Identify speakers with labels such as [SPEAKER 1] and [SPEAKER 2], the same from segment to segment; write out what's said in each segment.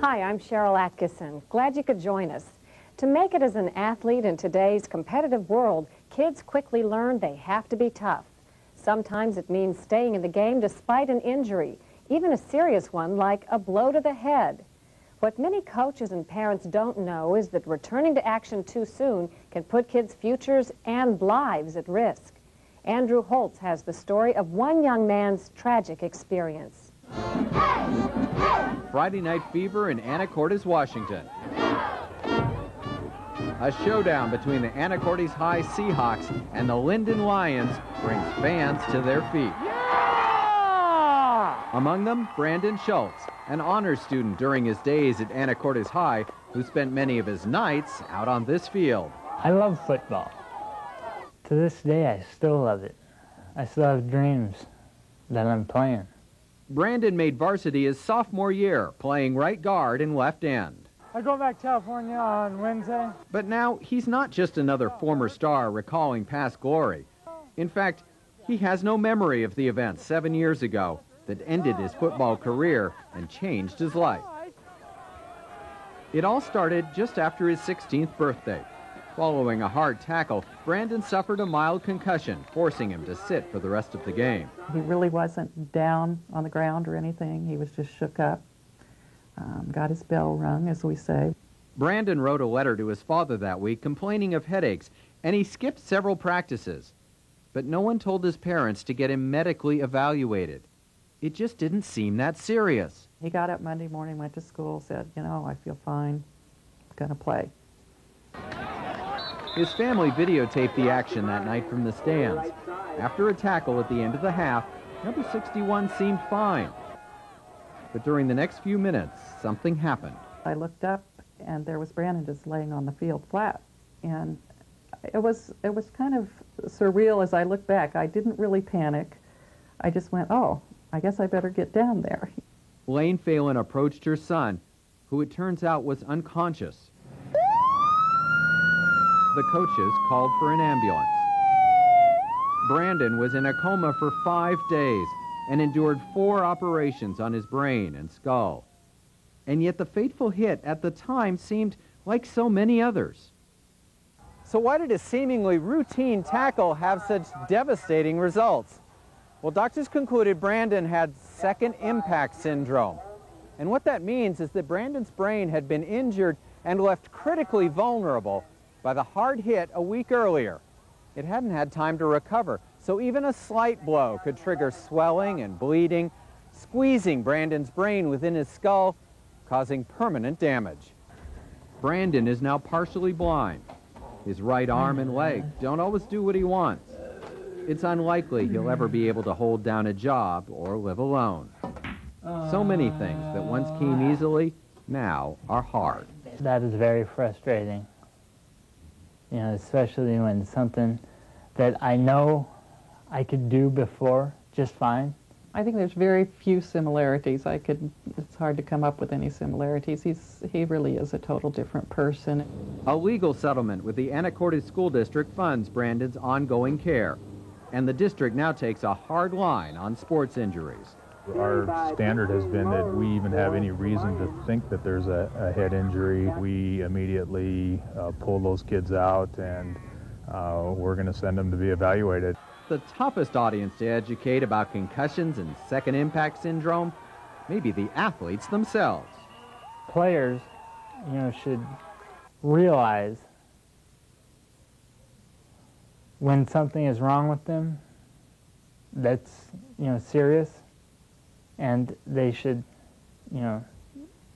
[SPEAKER 1] Hi, I'm Cheryl Atkinson. Glad you could join us. To make it as an athlete in today's competitive world, kids quickly learn they have to be tough. Sometimes it means staying in the game despite an injury, even a serious one like a blow to the head. What many coaches and parents don't know is that returning to action too soon can put kids' futures and lives at risk. Andrew Holtz has the story of one young man's tragic experience.
[SPEAKER 2] Friday Night Fever in Anacortes, Washington. A showdown between the Anacortes High Seahawks and the Linden Lions brings fans to their feet. Yeah! Among them, Brandon Schultz, an honors student during his days at Anacortes High, who spent many of his nights out on this field.
[SPEAKER 3] I love football. To this day, I still love it. I still have dreams that I'm playing.
[SPEAKER 2] Brandon made varsity his sophomore year, playing right guard and left end.
[SPEAKER 4] I go back to California on Wednesday.
[SPEAKER 2] But now, he's not just another former star recalling past glory. In fact, he has no memory of the event 7 years ago that ended his football career and changed his life. It all started just after his 16th birthday. Following a hard tackle, Brandon suffered a mild concussion, forcing him to sit for the rest of the game.
[SPEAKER 5] He really wasn't down on the ground or anything. He was just shook up, got his bell rung, as we say.
[SPEAKER 2] Brandon wrote a letter to his father that week complaining of headaches, and he skipped several practices. But no one told his parents to get him medically evaluated. It just didn't seem that serious.
[SPEAKER 5] He got up Monday morning, went to school, said, you know, I feel fine, going to play.
[SPEAKER 2] His family videotaped the action that night from the stands. After a tackle at the end of the half, number 61 seemed fine. But during the next few minutes, something happened.
[SPEAKER 5] I looked up, and there was Brandon just laying on the field flat. And it was kind of surreal as I looked back. I didn't really panic. I just went, oh, I guess I better get down there.
[SPEAKER 2] Lane Phelan approached her son, who it turns out was unconscious. The coaches called for an ambulance. Brandon was in a coma for 5 days and endured 4 operations on his brain and skull. And yet the fateful hit at the time seemed like so many others. So why did a seemingly routine tackle have such devastating results? Well, doctors concluded Brandon had second impact syndrome. And what that means is that Brandon's brain had been injured and left critically vulnerable by the hard hit a week earlier. It hadn't had time to recover, so even a slight blow could trigger swelling and bleeding, squeezing Brandon's brain within his skull, causing permanent damage. Brandon is now partially blind. His right arm and leg don't always do what he wants. It's unlikely he'll ever be able to hold down a job or live alone. So many things that once came easily now are hard.
[SPEAKER 3] That is very frustrating. You know, especially when something that I know I could do before just fine.
[SPEAKER 5] I think there's very few similarities. It's hard to come up with any similarities. He really is a total different person.
[SPEAKER 2] A legal settlement with the Anacortes School District funds Brandon's ongoing care. And the district now takes a hard line on sports injuries.
[SPEAKER 6] Our standard has been that we even have any reason to think that there's a head injury, we immediately pull those kids out, and we're going to send them to be evaluated.
[SPEAKER 2] The toughest audience to educate about concussions and second impact syndrome may be the athletes themselves.
[SPEAKER 3] Players, you know, should realize when something is wrong with them that's, you know, serious. And they should, you know,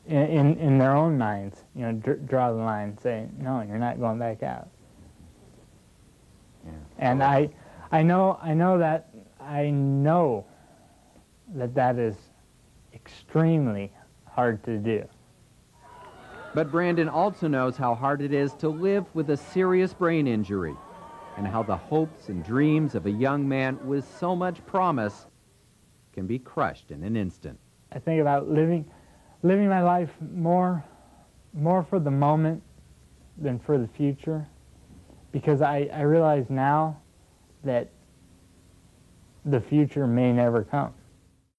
[SPEAKER 3] in their own minds, you know, draw the line and say, no, you're not going back out. Yeah. And I know that is extremely hard to do.
[SPEAKER 2] But Brandon also knows how hard it is to live with a serious brain injury, and how the hopes and dreams of a young man with so much promise can be crushed in an instant.
[SPEAKER 3] I think about living my life more for the moment than for the future, because I realize now that the future may never come.